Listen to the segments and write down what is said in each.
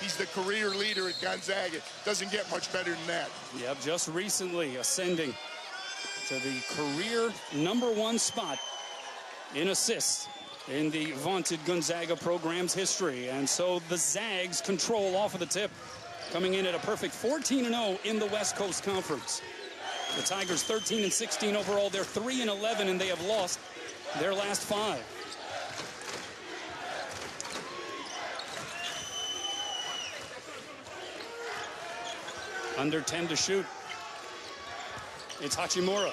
He's the career leader at Gonzaga. Doesn't get much better than that. Yep, just recently ascending to the career #1 spot in assists in the vaunted Gonzaga program's history. And so the Zags control off of the tip, coming in at a perfect 14-0 in the West Coast Conference. The Tigers 13-16 overall. They're 3-11, and they have lost their last 5. Under 10 to shoot. It's Hachimura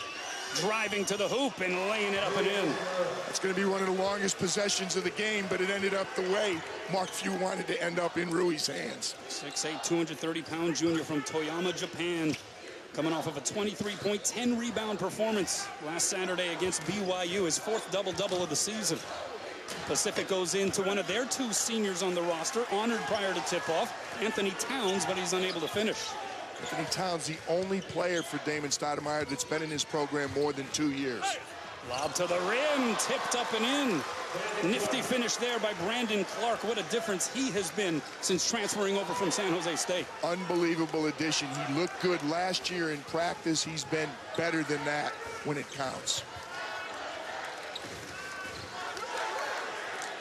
driving to the hoop and laying it up and in. It's going to be one of the longest possessions of the game, but it ended up the way Mark Few wanted to end up in Rui's hands. 6'8", 230-pound junior from Toyama, Japan, coming off of a 23-point, 10-rebound performance last Saturday against BYU, his 4th double-double of the season. Pacific goes into one of their 2 seniors on the roster, honored prior to tip-off, Anthony Towns, but he's unable to finish. Anthony Towns, the only player for Damon Stoudemire that's been in his program more than 2 years. Lob to the rim, tipped up and in. Nifty finish there by Brandon Clark. What a difference he has been since transferring over from San Jose State. Unbelievable addition. He looked good last year in practice. He's been better than that when it counts.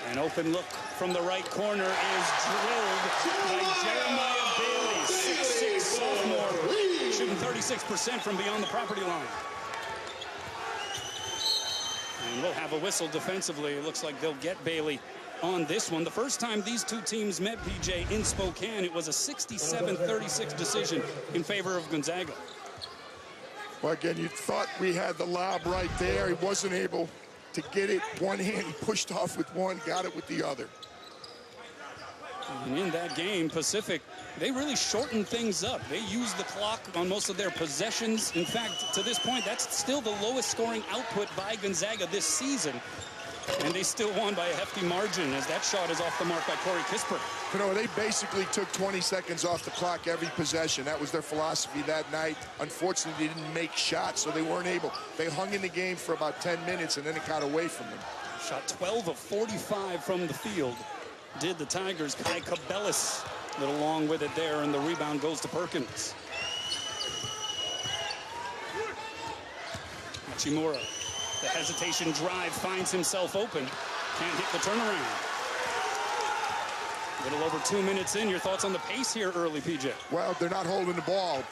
An open look from the right corner is drilled by Jeremiah Bailey, 6'6" sophomore, shooting 36% from beyond the property line. And we'll have a whistle defensively. It looks like they'll get Bailey on this one. The first time these 2 teams met, PJ, in Spokane, it was a 67-36 decision in favor of Gonzaga. Well, again, you thought we had the lob right there. He wasn't able to get it one hand. He pushed off with one, got it with the other. And in that game, Pacific, they really shortened things up. They used the clock on most of their possessions. In fact, to this point, that's still the lowest scoring output by Gonzaga this season. And they still won by a hefty margin, as that shot is off the mark by Corey Kispert. You know, they basically took 20 seconds off the clock every possession. That was their philosophy that night. Unfortunately, they didn't make shots, so they weren't able. They hung in the game for about 10 minutes, and then it got away from them. Shot 12 of 45 from the field. Did the Tigers. Kai Cabellis a little long with it there, and the rebound goes to Perkins. Hachimura, the hesitation drive, finds himself open. Can't hit the turnaround. A little over 2 minutes in. Your thoughts on the pace here early, PJ? Well, they're not holding the ball.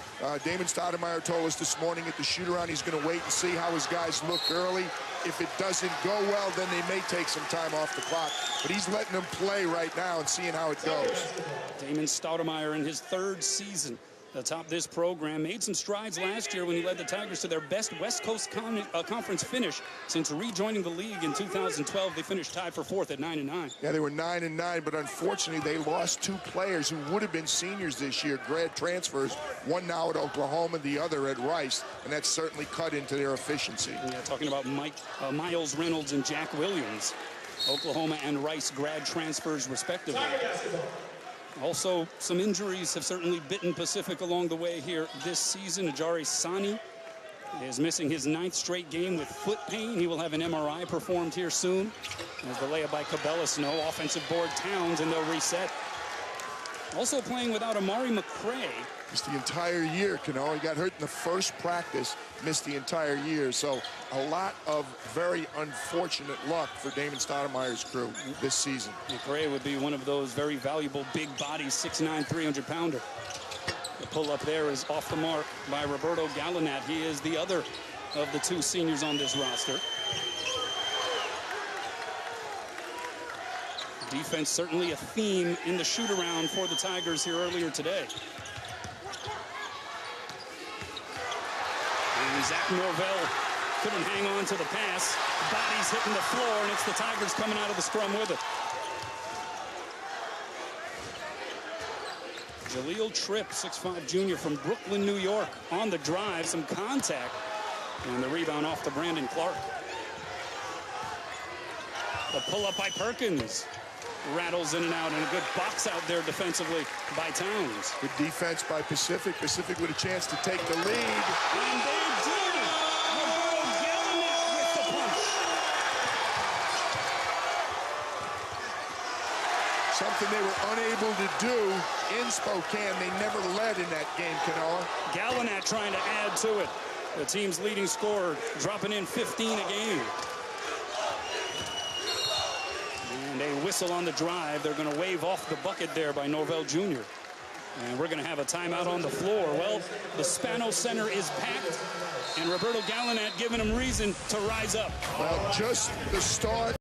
Damon Stoudemire told us this morning at the shoot-around he's going to wait and see how his guys look early. If it doesn't go well, then they may take some time off the clock. But he's letting them play right now and seeing how it goes. Damon Stoudemire in his 3rd season atop this program made some strides last year when he led the Tigers to their best West Coast Conference finish since rejoining the league in 2012. They finished tied for 4th at 9-9. Yeah, they were 9-9, but unfortunately they lost 2 players who would have been seniors this year, grad transfers, one now at Oklahoma, the other at Rice, and that's certainly cut into their efficiency. Yeah, talking about Miles Reynolds and Jack Williams, Oklahoma and Rice grad transfers respectively. Also, some injuries have certainly bitten Pacific along the way here this season. Ajari Sani is missing his 9th straight game with foot pain. He will have an MRI performed here soon. As the layup by Cabellis, no offensive board Towns, and they'll reset. Also playing without Amari McCray. Missed the entire year, Cano. He got hurt in the first practice, missed the entire year. So a lot of very unfortunate luck for Damon Stoudemire's crew this season. McCray would be one of those very valuable big bodies, 6'9", 300-pounder. The pull-up there is off the mark by Roberto Gallinat. He is the other of the 2 seniors on this roster. Defense certainly a theme in the shoot-around for the Tigers here earlier today. And Zach Norvell couldn't hang on to the pass. Bodies hitting the floor, and it's the Tigers coming out of the scrum with it. Jaleel Tripp, 6'5" junior from Brooklyn, New York, on the drive, some contact, and the rebound off to Brandon Clark. The pull-up by Perkins. Rattles in and out, and a good box out there defensively by Towns. Good defense by Pacific. Pacific with a chance to take the lead. And they did it! Roberto Gallinat with the punch. Something they were unable to do Spokane, they never led in that game, Canoa. Gallinat trying to add to it. The team's leading scorer dropping in 15 a game. And a whistle on the drive. They're going to wave off the bucket there by Norvell Jr. And we're going to have a timeout on the floor. Well, the Spano Center is packed, and Roberto Gallinat giving him reason to rise up. Well, just the start.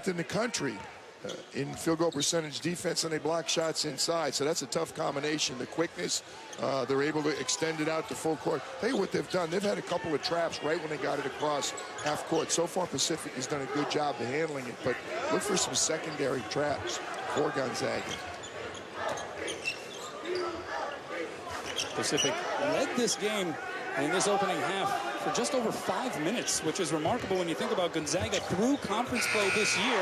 in the country in field goal percentage defense, and they block shots inside. So that's a tough combination. The quickness, they're able to extend it out to full court. Tell you what they've done. They've had a couple of traps right when they got it across half court. So far, Pacific has done a good job of handling it, but look for some secondary traps for Gonzaga. Pacific led this game in this opening half for just over 5 minutes, which is remarkable when you think about Gonzaga through conference play this year.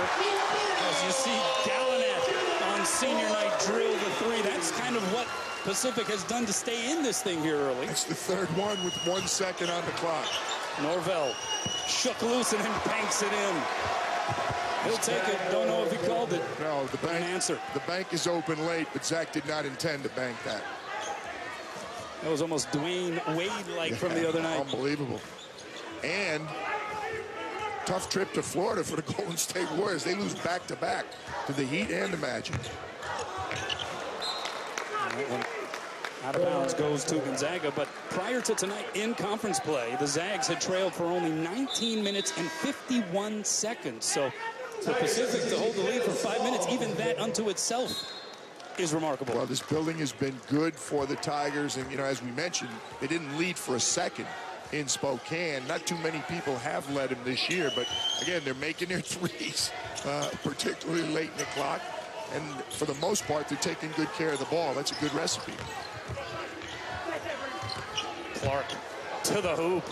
As you see Gallinet on senior night drill the three. That's kind of what Pacific has done to stay in this thing here early. It's the third one with 1 second on the clock. Norvell shook loose and then banks it in. He'll take it. Don't know if he called it. No, the bank, answer. The bank is open late, but Zach did not intend to bank that. That was almost Dwayne Wade-like from the other night. Unbelievable. And tough trip to Florida for the Golden State Warriors. They lose back-to-back to the Heat and the Magic. That one out of bounds goes to Gonzaga, but prior to tonight in conference play, the Zags had trailed for only 19 minutes and 51 seconds. So for Pacific to hold the lead for 5 minutes, even that unto itself is remarkable. Well, this building has been good for the Tigers, and, you know, as we mentioned, they didn't lead for a second in Spokane. Not too many people have led them this year, but, again, they're making their threes, particularly late in the clock, and for the most part, they're taking good care of the ball. That's a good recipe. Clark to the hoop,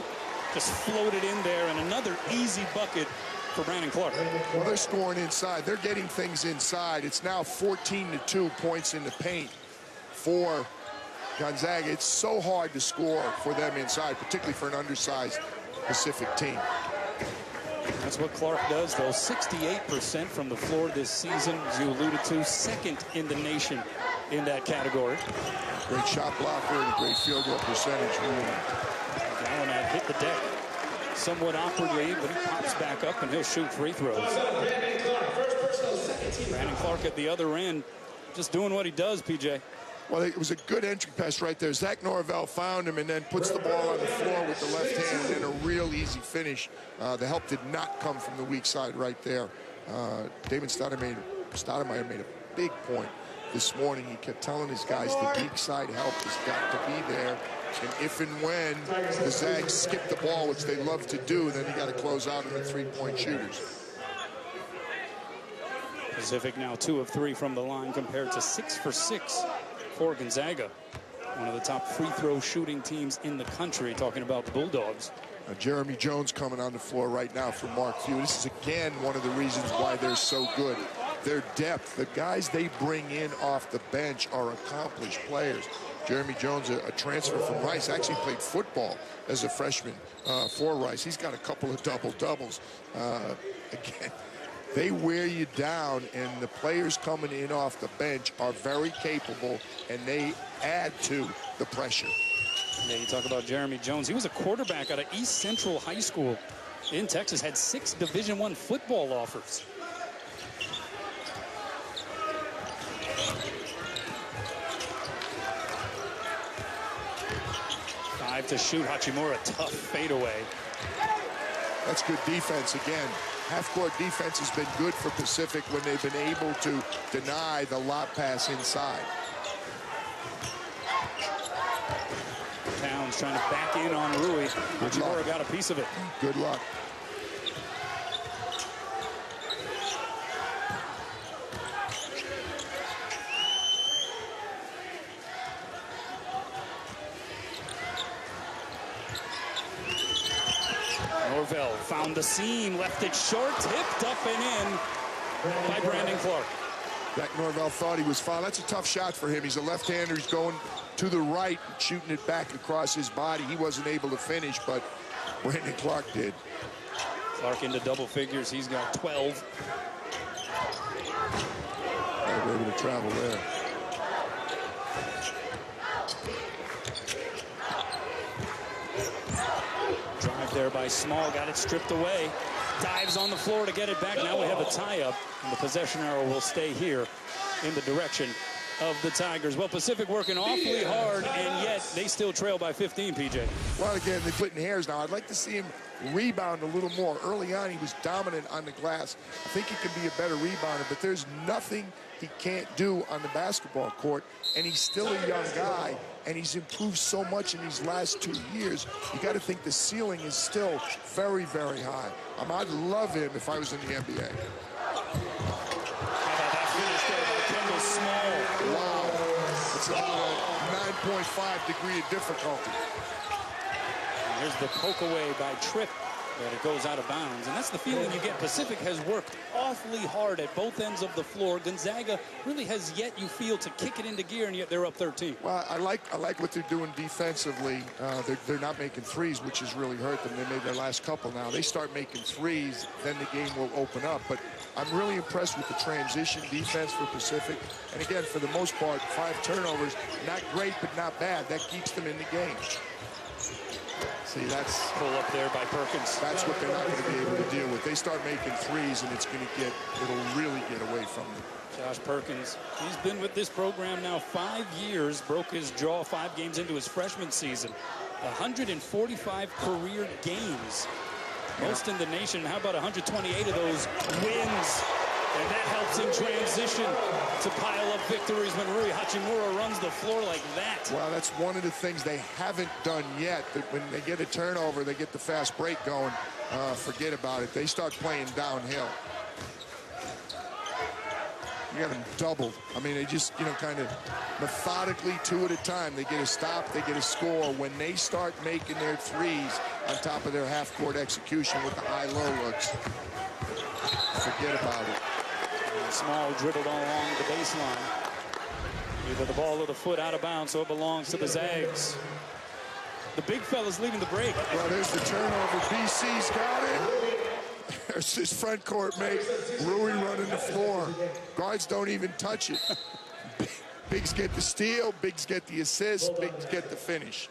just floated in there, and another easy bucket for Brandon Clark. Well, they're scoring inside. They're getting things inside. It's now 14-2 points in the paint for Gonzaga. It's so hard to score for them inside, particularly for an undersized Pacific team. That's what Clark does, though. 68% from the floor this season, as you alluded to, second in the nation in that category. Great shot blocker and a great field goal percentage. Gallinet hit the deck somewhat awkwardly, but he pops back up and he'll shoot free throws. Brandon Clark at the other end, just doing what he does, PJ. Well, it was a good entry pass right there. Zach Norvell found him and then puts the ball on the floor with the left hand, and then a real easy finish. The help did not come from the weak side right there. David Stoudemire made a big point this morning. He kept telling his guys the weak side help has got to be there. And if and when the Zags skip the ball, which they love to do, then you got to close out on the three-point shooters. Pacific now 2 of 3 from the line compared to 6 for 6 for Gonzaga. One of the top free throw shooting teams in the country, talking about the Bulldogs. Jeremy Jones coming on the floor right now for Mark Few. This is, again, one of the reasons why they're so good. Their depth, the guys they bring in off the bench are accomplished players. Jeremy Jones, a transfer from Rice, actually played football as a freshman for Rice. He's got a couple of double-doubles. Again, they wear you down, and the players coming in off the bench are very capable, and they add to the pressure. Yeah, you talk about Jeremy Jones. He was a quarterback out of East Central High School in Texas, had 6 Division I football offers. Five to shoot. Hachimura, tough fadeaway. That's good defense again. Half-court defense has been good for Pacific when they've been able to deny the lob pass inside. Towns trying to back in on Rui. Hachimura got a piece of it. Good luck. Norvell found the seam, left it short, tipped up and in by Brandon Clark. Zach Norvell thought he was fouled. That's a tough shot for him. He's a left-hander. He's going to the right, shooting it back across his body. He wasn't able to finish, but Brandon Clark did. Clark into double figures. He's got 12. They were able to travel there. Drive there by Small, got it stripped away. Dives on the floor to get it back. Now we have a tie-up, and the possession arrow will stay here in the direction of the Tigers. Well, Pacific working awfully hard, and yet they still trail by 15, PJ. Well, again, they're splitting hairs now. I'd like to see him rebound a little more. Early on, he was dominant on the glass. I think he can be a better rebounder, but there's nothing he can't do on the basketball court, and he's still a young guy, and he's improved so much in these last 2 years. You got to think the ceiling is still very, very high. I'd love him if I was in the NBA. How about that finish there by Kendall Small? Wow. It's a 9.5 degree of difficulty. And here's the poke away by Tripp, but it goes out of bounds. And that's the feeling you get. Pacific has worked awfully hard at both ends of the floor. Gonzaga really has yet, you feel, to kick it into gear, and yet they're up 13. Well, I like what they're doing defensively. They're not making threes, which has really hurt them. They made their last couple now. They start making threes, then the game will open up. But I'm really impressed with the transition defense for Pacific. And again, for the most part, 5 turnovers, not great, but not bad. That keeps them in the game. See, that's pull up there by Perkins. That's what they're not going to be able to deal with. They start making threes, and it'll really get away from them. Josh Perkins, he's been with this program now 5 years, broke his jaw 5 games into his freshman season. 145 career games, most in the nation. How about 128 of those wins? And that helps in transition to pile up victories when Rui Hachimura runs the floor like that. Well, that's one of the things they haven't done yet. That when they get a turnover, they get the fast break going. Forget about it. They start playing downhill. You got them doubled. I mean, they just, kind of methodically, 2 at a time. They get a stop, they get a score. When they start making their threes on top of their half-court execution with the high-low looks, forget about it. Small dribbled all along the baseline. Either the ball or the foot out of bounds, so it belongs to the Zags. The big fella's leading the break. Well, there's the turnover. BC's got it. There's his front court mate, Rui running the floor. Guards don't even touch it. Bigs get the steal, bigs get the assist, bigs get the finish.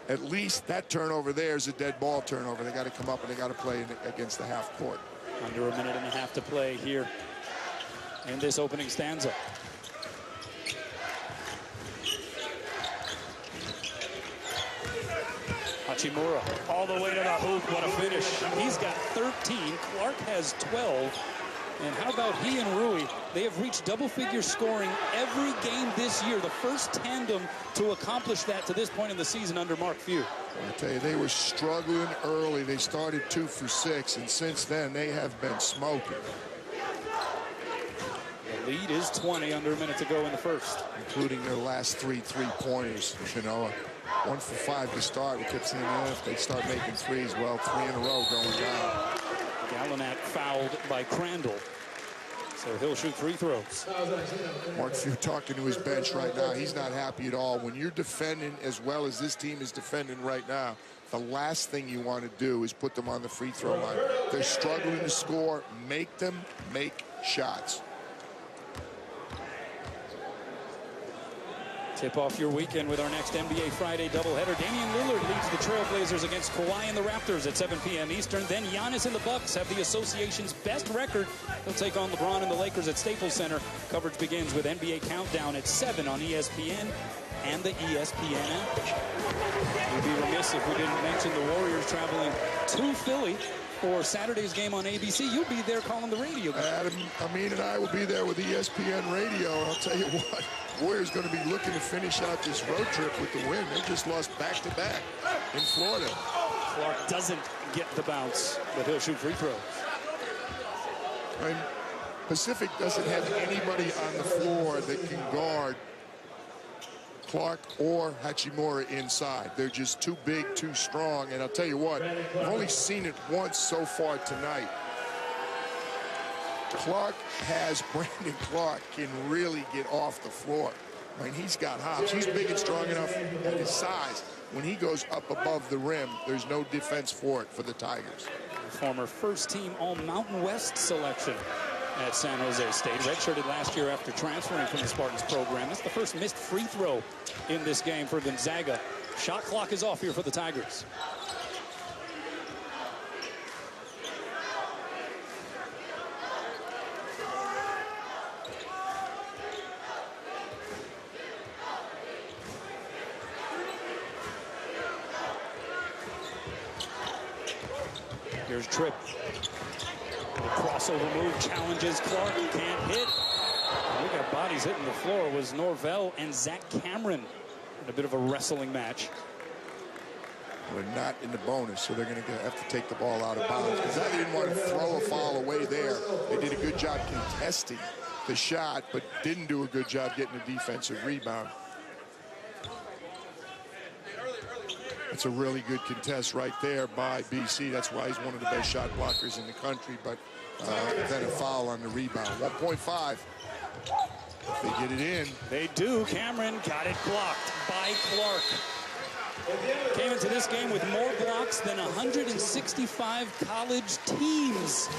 At least that turnover there is a dead ball turnover. They got to come up and they got to play against the half court. Under a minute and a half to play here in this opening stanza. Hachimura all the way to the hoop. What a finish. He's got 13. Clark has 12. And how about he and Rui? They have reached double-figure scoring every game this year. The first tandem to accomplish that to this point in the season under Mark Few. I tell you, they were struggling early. They started 2 for 6, and since then they have been smoking. The lead is 20, under a minute to go in the first. Including their last 3 three-pointers. 1 for 5 to start. We kept saying, if they start making threes, well, 3 in a row going down. Gallinat fouled by Crandall, so he'll shoot 3 throws. Mark Few talking to his bench right now. He's not happy at all. When you're defending as well as this team is defending right now, the last thing you want to do is put them on the free throw line. They're struggling to score. Make them make shots. Tip off your weekend with our next NBA Friday doubleheader. Damian Lillard leads the Trailblazers against Kawhi and the Raptors at 7 p.m. Eastern. Then Giannis and the Bucks have the association's best record. They'll take on LeBron and the Lakers at Staples Center. Coverage begins with NBA Countdown at 7 on ESPN and the ESPN app. We'd be remiss if we didn't mention the Warriors traveling to Philly for Saturday's game on ABC. You'll be there calling the radio. Adam, Amin, and I will be there with ESPN Radio. I'll tell you what, Warriors going to be looking to finish out this road trip with the win. They just lost back-to-back in Florida. Clark doesn't get the bounce, but he'll shoot free throws. I mean, Pacific doesn't have anybody on the floor that can guard Clark or Hachimura inside. They're just too big, too strong. And I'll tell you what, I've only seen it once so far tonight. Brandon Clark can really get off the floor. I mean, he's got hops. He's big and strong enough at his size. When he goes up above the rim, there's no defense for it for the Tigers. Former first-team All-Mountain West selection at San Jose State. Redshirted last year after transferring from the Spartans program. It's the first missed free throw in this game for Gonzaga. Shot clock is off here for the Tigers. trip. The crossover move challenges Clark, can't hit. We got bodies hitting the floor. It was Norvell and Zach Cameron in a bit of a wrestling match. We're not in the bonus, so they're going to have to take the ball out of bounds. Gonzaga didn't want to throw a foul away there. They did a good job contesting the shot, but didn't do a good job getting a defensive rebound. It's a really good contest right there by BC. That's why he's one of the best shot blockers in the country, but then a foul on the rebound. 1.5. If they get it in. They do. Cameron got it blocked by Clark. Came into this game with more blocks than 165 college teams.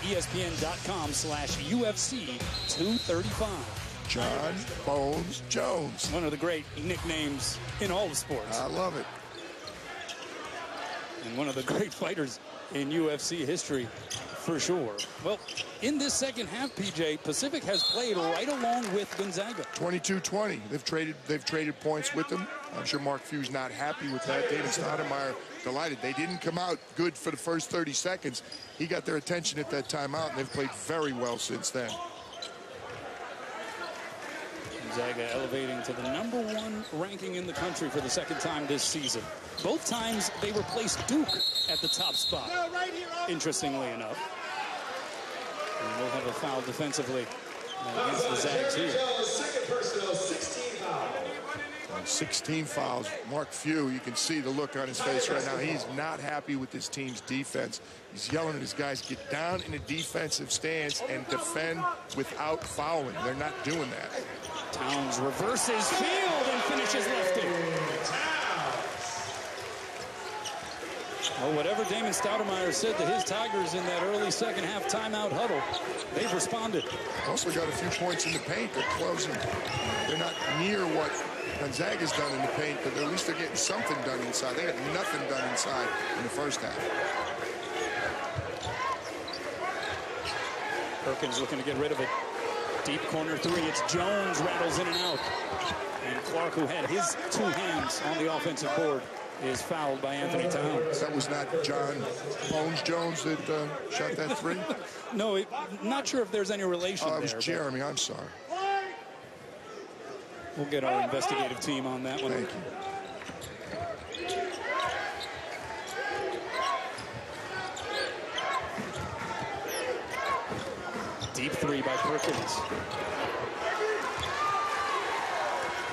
ESPN.com/UFC 235. John Bones Jones. One of the great nicknames in all of sports. I love it. And one of the great fighters in UFC history, for sure. Well, in this second half, PJ, Pacific has played right along with Gonzaga. 22-20. They've traded points with them. I'm sure Mark Few's not happy with that. David Stoudemire delighted. They didn't come out good for the first 30 seconds. He got their attention at that timeout, and they've played very well since then. Gonzaga elevating to the #1 ranking in the country for the second time this season. Both times they replaced Duke at the top spot, interestingly enough. And we'll have a foul defensively against the Zags here. 16 fouls. Mark Few, you can see the look on his face right now. He's not happy with his team's defense. He's yelling at his guys, get down in a defensive stance and defend without fouling. They're not doing that. Towns reverses field and finishes lefty. Well, whatever Damon Stoudemire said to his Tigers in that early second half timeout huddle, they've responded. Also got a few points in the paint. They're closing. They're not near what Gonzaga's done in the paint, but at least they're getting something done inside. They got nothing done inside in the first half. Perkins looking to get rid of it. Deep corner three. It's Jones, rattles in and out. And Clark, who had his two hands on the offensive board, is fouled by Anthony Towns. That was not John Bones Jones that shot that three? No, not sure if there's any relation there. It was Jeremy, I'm sorry. We'll get our investigative team on that one. Thank you. Deep three by Perkins.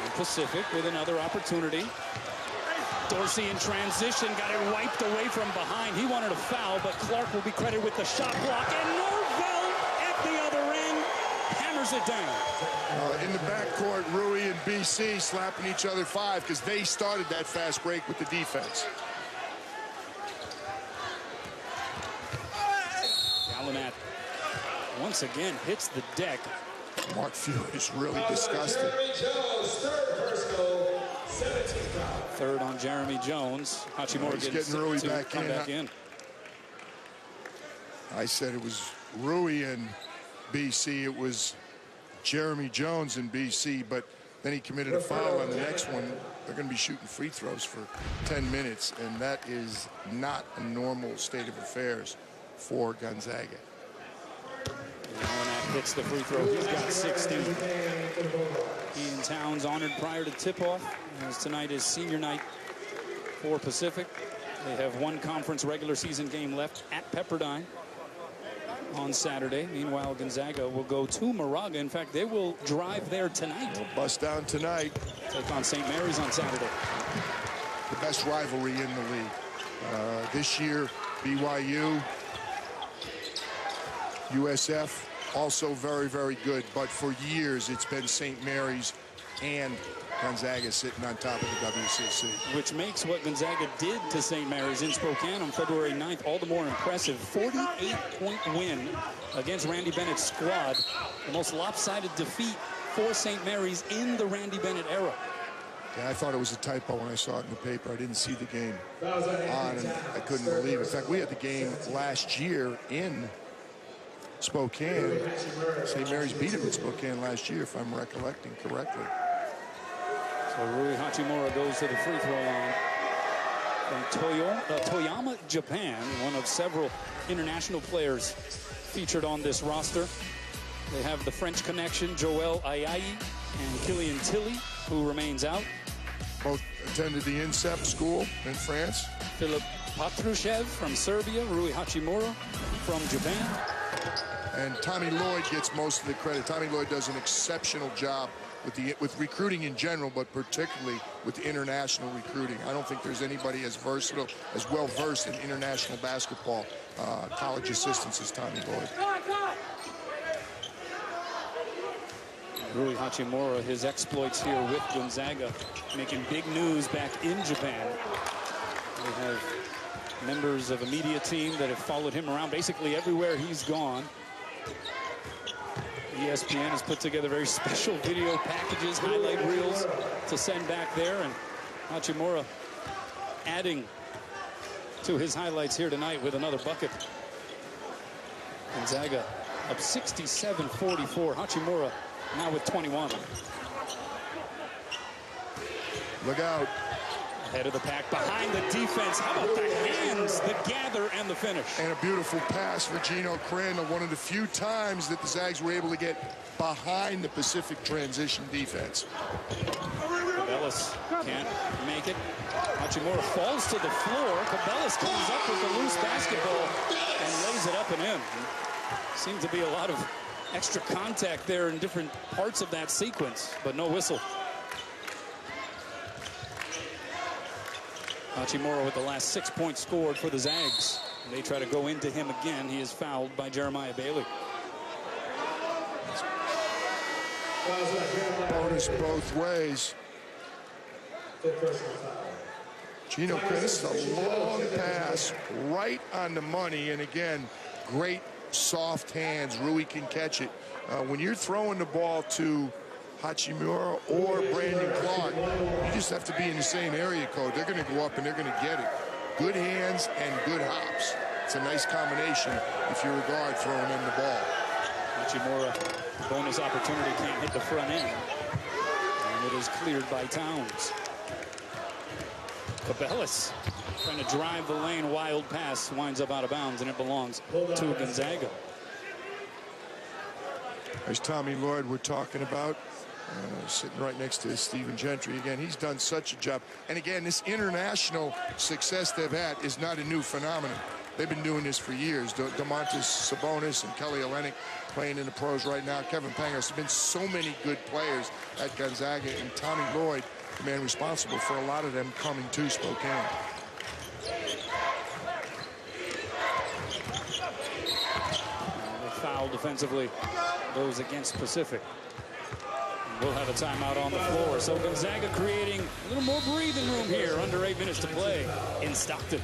And Pacific with another opportunity. Dorsey in transition, got it wiped away from behind. He wanted a foul, but Clark will be credited with the shot block. And Norvell at the other end hammers it down. In the backcourt, Rui and BC slapping each other 5 because they started that fast break with the defense. Gallinat once again hits the deck. Mark Few is really disgusted. Third on Jeremy Jones. Hachimura getting Rui back in. I said it was Rui and BC. It was Jeremy Jones and BC, but then he committed a foul on the next one. They're going to be shooting free throws for 10 minutes, and that is not a normal state of affairs for Gonzaga. Gallinat hits the free throw. He's got 16. Ian Towns honored prior to tip-off, as tonight is senior night for Pacific. They have one conference regular season game left at Pepperdine on Saturday. Meanwhile, Gonzaga will go to Moraga. In fact, they will drive there tonight. They'll bust down tonight. Take on St. Mary's on Saturday. The best rivalry in the league. This year, BYU, USF, also very, very good. But for years, it's been St. Mary's and Gonzaga sitting on top of the WCC. Which makes what Gonzaga did to St. Mary's in Spokane on February 9th all the more impressive. 48-point win against Randy Bennett's squad. The most lopsided defeat for St. Mary's in the Randy Bennett era. Yeah, I thought it was a typo when I saw it in the paper. I didn't see the game on, and I couldn't believe it. In fact, we had the game last year in Spokane. St. Mary's beat him in Spokane last year, if I'm recollecting correctly. So Rui Hachimura goes to the free throw line from Toyama, Japan, one of several international players featured on this roster. They have the French connection, Joel Ayayi and Killian Tilly, who remains out. Both attended the INSEP school in France. Filip Patrushev from Serbia, Rui Hachimura from Japan. And Tommy Lloyd gets most of the credit. Tommy Lloyd does an exceptional job with recruiting in general, but particularly with international recruiting. I don't think there's anybody as versatile, as well-versed in international basketball, college assistants as Tommy Lloyd. Rui Hachimura, his exploits here with Gonzaga, making big news back in Japan. We have members of a media team that have followed him around basically everywhere he's gone. ESPN has put together very special video packages, highlight reels to send back there, and Hachimura adding to his highlights here tonight with another bucket. Gonzaga up 67-44. Hachimura now with 21. Look out. Head of the pack, behind the defense. How about the hands, the gather, and the finish? And a beautiful pass for Gino Crandall. One of the few times that the Zags were able to get behind the Pacific transition defense. Cabellas can't make it. Hachimura falls to the floor. Cabellas comes up with the loose basketball and lays it up and in. Seems to be a lot of extra contact there in different parts of that sequence, but no whistle. Hachimura with the last 6 points scored for the Zags. They try to go into him again. He is fouled by Jeremiah Bailey. Bonus both ways. Gino Crandall, this is a long pass right on the money, and again, great soft hands. Rui can catch it. When you're throwing the ball to Hachimura or Brandon Clark, you just have to be in the same area code. They're going to go up and they're going to get it. Good hands and good hops. It's a nice combination if you're a guard throwing them the ball. Hachimura, bonus opportunity, can't hit the front end. And it is cleared by Towns. Cabellas trying to drive the lane, wild pass, winds up out of bounds, and it belongs to Gonzaga. There's Tommy Lloyd we're talking about. Sitting right next to Stephen Gentry. Again, he's done such a job. And again, this international success they've had is not a new phenomenon. They've been doing this for years. Domantas Sabonis and Kelly Olynyk playing in the pros right now. Kevin Pangos. There have been so many good players at Gonzaga. And Tommy Lloyd, the man responsible for a lot of them coming to Spokane. The foul defensively goes against Pacific. We'll have a timeout on the floor. So Gonzaga creating a little more breathing room here. Under 8 minutes to play in Stockton.